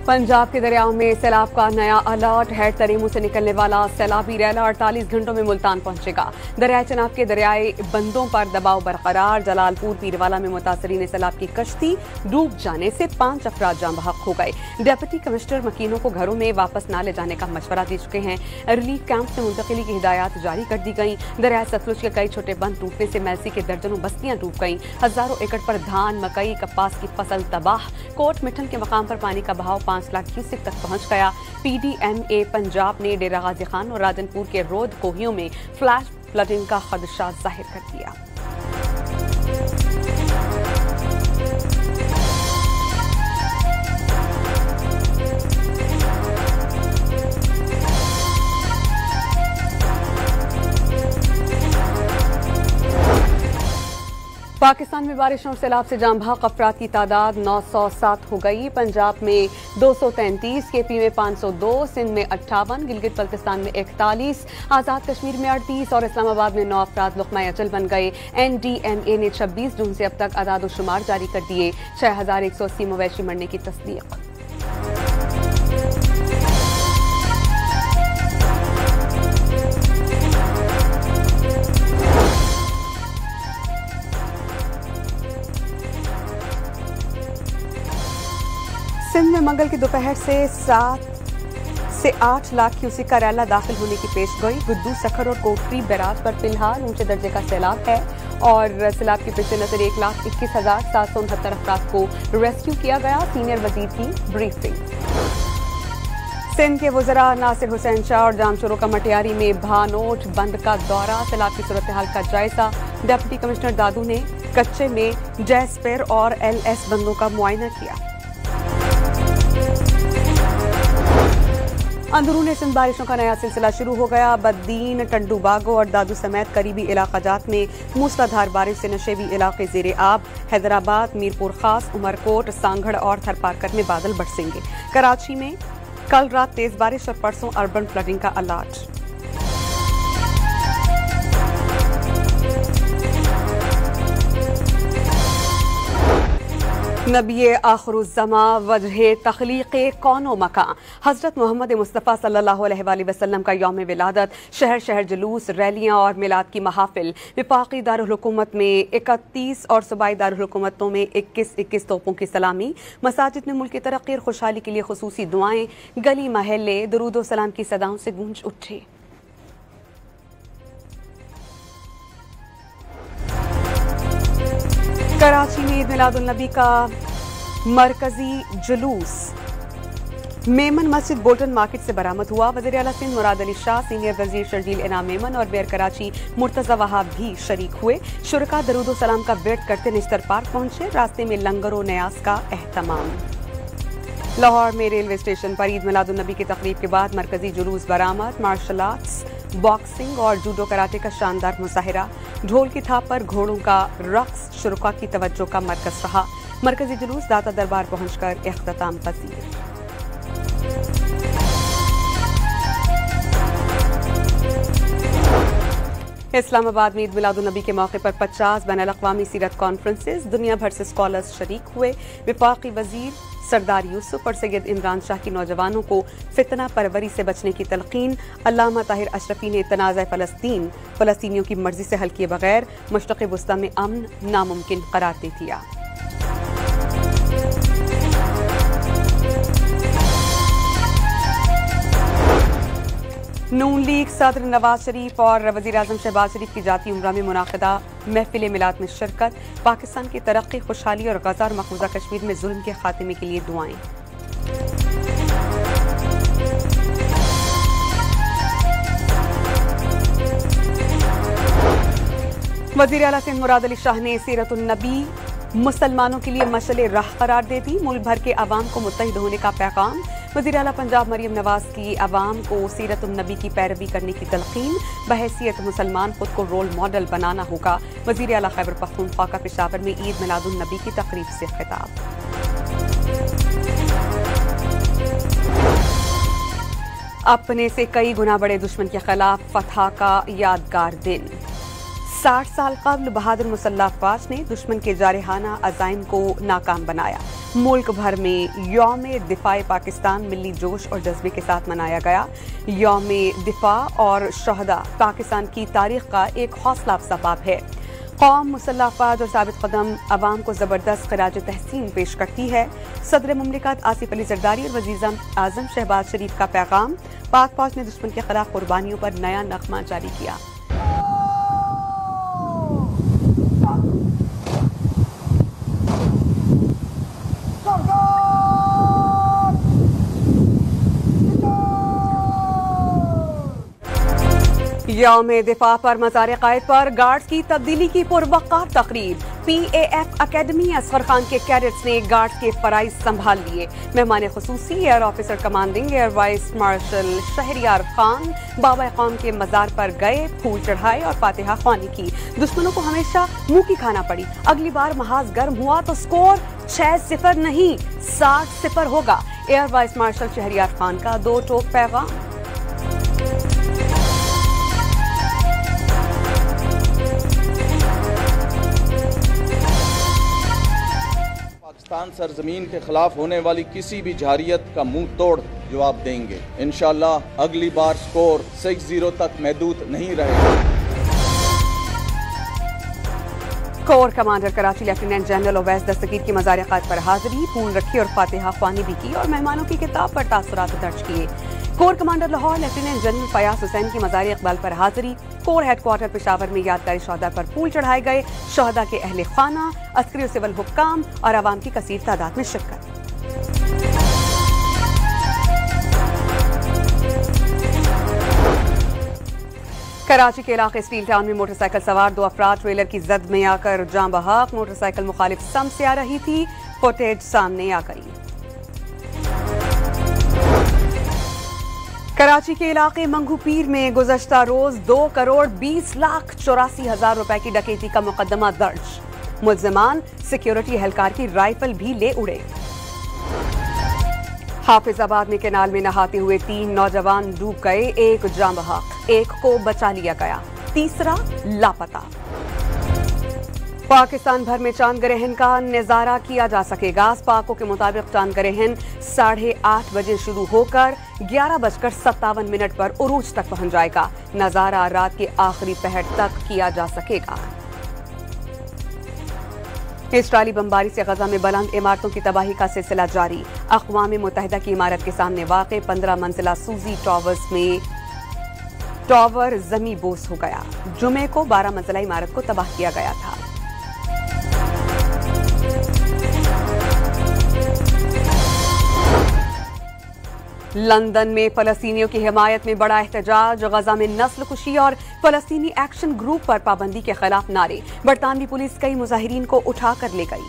पंजाब के दरियाओं में सैलाब का नया अलर्ट है। तरीमू से निकलने वाला सैलाबी रैला 48 घंटों में मुल्तान पहुंचेगा। दरियाए चनाब के दरियाई बंदों पर दबाव बरकरार। जलालपुर पीरवाला में मुतासरीन सैलाब की कश्ती डूब जाने से 5 अफराद जान बहक हो गए। डिप्टी कमिश्नर मकीनों को घरों में वापस न ले जाने का मशवरा दे चुके हैं। रिलीफ कैंप से मुंतकिली की हिदायत जारी कर दी गई। दरिया सतलुज के कई छोटे बंद टूटने से मैसी के दर्जनों बस्तियां डूब गईं। हजारों एकड़ पर धान, मकई, कपास की फसल तबाह। कोट मिठन के मकाम पर पानी का बहाव 5 लाख क्यूसेक तक पहुंच गया। PDMA पंजाब ने डेरा गाजी खान और राजनपुर के रोद कोहियों में फ्लैश फ्लडिंग का खदशा जाहिर कर दिया। पाकिस्तान में बारिश और सैलाब से जाम बहक अफराद की तादाद 907 हो गई। पंजाब में 233, KP में 502, सिंध में 58, गिलगित बल्तिस्तान में 41, आज़ाद कश्मीर में 38 और इस्लामाबाद में 9 अफराद लुक़मा अजल बन गए। NDMA ने 26 जून से अब तक अदाद शुमार जारी कर दिए। 6180 मवेशी मरने की तस्दीक। सिंध में मंगल की दोपहर से 7 से 8 लाख क्यूसेक का रैला दाखिल होने की पेशगोई। गुद्दू, सखर और कोटरी बैराज पर फिलहाल ऊंचे दर्जे का सैलाब है और सैलाब के पेश नजर 1,21,769 अफराद को रेस्क्यू किया गया। सीनियर वजीर की ब्रीफिंग। सिंध के वज़रा नासिर हुसैन शाह और जामचोरों का मटियारी में भानोट बंद का दौरा। सैलाब की सूरत हाल का जायजा। डिप्टी कमिश्नर दादू ने कच्चे में जैस्पर और LS बंदों का मुआयना किया। अंदरूनी सिंध बारिशों का नया सिलसिला शुरू हो गया। बद्दीन, टंडू बागो और दादू समेत करीबी इलाकाजात में मूसलाधार बारिश से नशेबी इलाके ज़ेरे आब। हैदराबाद, मीरपुर खास, उमरकोट, सांगड़ और थरपारकर में बादल बरसेंगे। कराची में कल रात तेज बारिश और परसों अर्बन फ्लडिंग का अलर्ट। नबी आखिरुज़्ज़मा वजह तख्लीक़ कौनो मकां। हज़रत मोहम्मद मुस्तफ़ा सल्लल्लाहु अलैहि वसल्लम का यौम विलादत। शहर शहर जुलूस, रैलियाँ और मिलाद की महाफिल। वफाक़ी दारुल हुकूमत में 31 और सूबाई दारुल हुकूमतों में 21-21 तोपों की सलामी। मसाजिद में मुल्क की तरक्की और खुशहाली के लिए खुसूसी दुआएं। गली महल्ले दुरूद व सलाम की सदाओं से गूंज उठे। कराची में ईद मिलादुन नबी का मरकजी जुलूस मेमन मस्जिद बोल्टन मार्केट से बरामद हुआ। वज़ीर आला सिंध मुराद अली शाह, सीनियर वजीर शर्जील इनाम मेमन और मेयर कराची मुर्तज़ा वहाब भी शरीक हुए। शुरका दरूद सलाम का वेट करते निश्तर पार्क पहुंचे। रास्ते में लंगर व न्यास का एहतमाम। लाहौर में रेलवे स्टेशन पर ईद मिलादुन नबी की तकरीब के बाद मरकजी जुलूस बरामद। मार्शल आर्ट्स, बॉक्सिंग और जूडो कराटे का शानदार मुजाहिरा। ढोल की थाप पर घोड़ों का रक्स शुरुका की तवज्जो का मरकज रहा। मरकजी जुलूस दाता दरबार पहुंचकर इख्तिताम पजीर। इस्लामाबाद में ईद मिलादुन नबी के मौके पर 50 बैनुल-अक़वामी सीरत कॉन्फ्रेंसेस। दुनिया भर से स्कॉलर्स शरीक हुए। वफाक़ी वजीर सरदार यूसुफ और सैयद इमरान शाह की नौजवानों को फितना परवरी से बचने की तलकीन। अल्लामा ताहिर अशरफी ने तनाज़ा फ़लस्तीन फ़लस्तीनियों की मर्जी से हल किए बगैर मशरिक़ वस्ता में अमन नामुमकिन करार दे दिया। नून लीग सदर नवाज शरीफ और वज़ीर आज़म शहबाज शरीफ की जाती उम्रा में मुनाक़िदा महफिल मिलाद में शिरकत। पाकिस्तान की तरक्की, खुशहाली और गज़ा और मक़बूज़ा कश्मीर में जुल्म के खात्मे के लिए दुआएं। वज़ीर आला सिंध मुराद अली शाह ने सीरतुन नबी मुसलमानों के लिए मशअल राह करार दे दी। मुल्क भर के अवाम को मुत्तहिद होने का पैगाम। वज़ीर आला पंजाब मरियम नवाज की अवाम को सीरतुन नबी की पैरवी करने की तलकीन। बहैसियत मुसलमान खुद को रोल मॉडल बनाना होगा। वज़ीर आला खैबर पख्तूनख्वा का पेशावर में ईद मिलादुन नबी की तकरीब से खिताब। अपने से कई गुना बड़े दुश्मन के खिलाफ फतह का यादगार दिन। 60 साल कबल बहादुर मुसल्लह अफवाज ने दुश्मन के जारहाना अज़ाइम को नाकाम बनाया। मुल्क भर में यौम दिफा पाकिस्तान मिली जोश और जज्बे के साथ मनाया गया। यौम दिफा और शहदा पाकिस्तान की तारीख का एक हौसला अफजा बाब है। कौम मुसल्लह अफवाज और साबित कदम अवाम को जबरदस्त खराज तहसीन पेश करती है। सदर मुमलिकत आसिफ अली जरदारी और वज़ीर आज़म शहबाज शरीफ का पैगाम। पाक फौज ने दुश्मन के खिलाफ कुर्बानियों पर नया नगमा जारी किया। यौम दिफा पर मज़ार क़ायद पर गार्ड्स की तब्दीली की पुरवक़्र तकरीर। PAF अकेडमी असगर खान के कैडेट्स ने गार्ड्स के फराइज संभाल लिए। मेहमान खुसूसी air officer commanding air vice marshal Shahryar Khan बाबा कौम के मज़ार पर गए, फूल चढ़ाए और फातिहा ख्वानी की। दुश्मनों को हमेशा मुंह की खाना पड़ी। अगली बार महाज गर्म हुआ तो स्कोर 6-0 नहीं 60-0 होगा। Air vice marshal Shahryar Khan का दो टोक पैगाम। पाकिस्तान सरजमीन के खिलाफ होने वाली किसी भी जारियत का मुंह तोड़ जवाब देंगे। इंशाअल्लाह अगली बार स्कोर 6-0 तक महदूद नहीं रहेगा। Corps commander Karachi lieutenant general Owais Dastgir की मज़ार क़ायद पर हाजिरी, फूल रखी और फातिहा ख्वानी भी की और मेहमानों की किताब पर तासुरात दर्ज किए। Core commander Lahore lieutenant general Fayyaz Hussain की मज़ार इक़बाल पर हाजिरी, कोर हेडक्वार्टर पेशावर में यादगारी शहदा पर फूल चढ़ाए गए। शहदा के अहले खाना, अस्करी और सिविल हुक्काम और आवाम की कसीर तादाद में शिरकत। कराची के इलाके स्टील टाउन में मोटरसाइकिल सवार 2 अफराद ट्रेलर की जद में आकर जान बहक। मोटरसाइकिल मुखालिफ सम से आ रही थी, फुटेज सामने आ गई। कराची के इलाके मंगू पीर में गुज़श्ता रोज 2,20,84,000 रुपए की डकैती का मुकदमा दर्ज। मुल्ज़िमान सिक्योरिटी एहलकार की राइफल भी ले उड़े। हाफिजाबाद में कैनाल में नहाते हुए 3 नौजवान डूब गए, एक जान बहक, एक को बचा लिया गया, तीसरा लापता। पाकिस्तान भर में चांद ग्रहण का नजारा किया जा सकेगा। पाकों के मुताबिक चांद ग्रहण 8:30 बजे शुरू होकर 11:57 पर उरूज तक पहुंच जाएगा। नजारा रात के आखिरी पहर तक किया जा सकेगा। इस्राईली बमबारी से गजा में बुलंद इमारतों की तबाही का सिलसिला जारी। अक़वाम मुत्तहिदा की इमारत के सामने वाक़े 15 मंजिला सूजी टावर्स में टावर जमी बोस हो गया। जुमे को 12 मंजिला इमारत को तबाह किया गया था। लंदन में फलस्तीनियों की हिमायत में बड़ा एहतजाज। गजा में नस्ल कुशी और फलस्तीनी एक्शन ग्रुप पर पाबंदी के खिलाफ नारे। बरतानवी पुलिस कई मुजाहिरीन को उठाकर ले गई।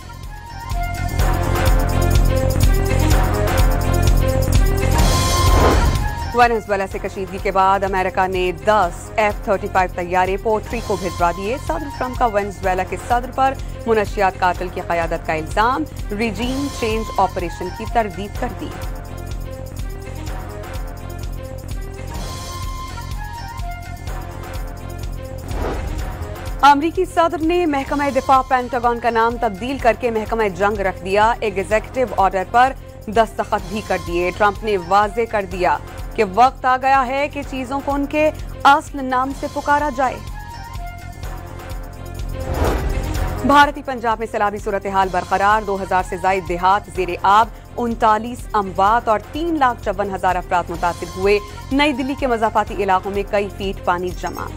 वेनेजुएला से कशीदगी के बाद अमेरिका ने 10 F-35 तैयारे पोर्ट रिको भिजवा दिए। सदर ट्रंप का वेनेजुएला के सदर पर मुनशियात कातिल की क़यादत का इल्जाम। रिजीम चेंज ऑपरेशन की तरदीद कर दी। अमरीकी सदर ने महकमा दिफा पेंटागन का नाम तब्दील करके महकमा जंग रख दिया। एग्जीक्यूटिव ऑर्डर पर दस्तखत भी कर दिए। ट्रंप ने वाजे कर दिया कि वक्त आ गया है कि चीजों को उनके असल नाम से पुकारा जाए। भारतीय पंजाब में सैलाबी सूरत हाल बरकरार। 2000 से ज्यादा देहात ज़ेरे आब, 39 अमवात और 3,54,000 अफराद मुतासिर हुए। नई दिल्ली के मज़ाफाती इलाकों में कई फीट पानी जमा।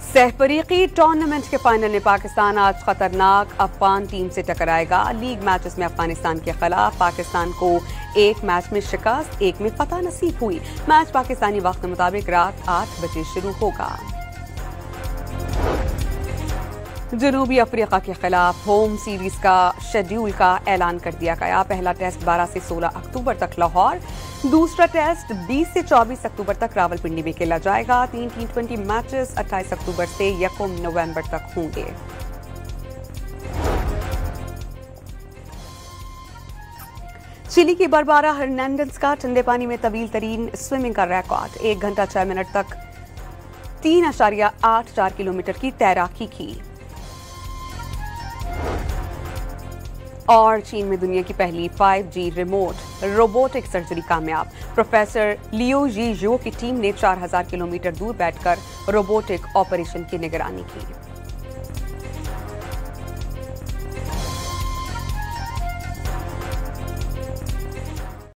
सहफरीकी टूर्नामेंट के फाइनल में पाकिस्तान आज खतरनाक अफगान टीम से टकराएगा। लीग मैचेस में अफगानिस्तान के खिलाफ पाकिस्तान को एक मैच में शिकस्त, एक में फतह नसीब हुई। मैच पाकिस्तानी वक्त मुताबिक रात 8 बजे शुरू होगा। जनूबी अफ्रीका के खिलाफ होम सीरीज का शेड्यूल का ऐलान कर दिया गया। पहला टेस्ट 12 से 16 अक्टूबर तक लाहौर, दूसरा टेस्ट 20 से 24 अक्टूबर तक रावलपिंडी में खेला जाएगा। 3 T20 मैचेस 28 अक्टूबर से 1 नवंबर तक होंगे। चिली की बारबारा हर्नांडेज का ठंडे पानी में तवील तरीन स्विमिंग का रिकॉर्ड, 1 घंटा 6 मिनट तक 3.84 किलोमीटर की तैराकी की। और चीन में दुनिया की पहली 5G रिमोट रोबोटिक सर्जरी कामयाब। प्रोफेसर लियो जी जो की टीम ने 4000 किलोमीटर दूर बैठकर रोबोटिक ऑपरेशन की निगरानी की।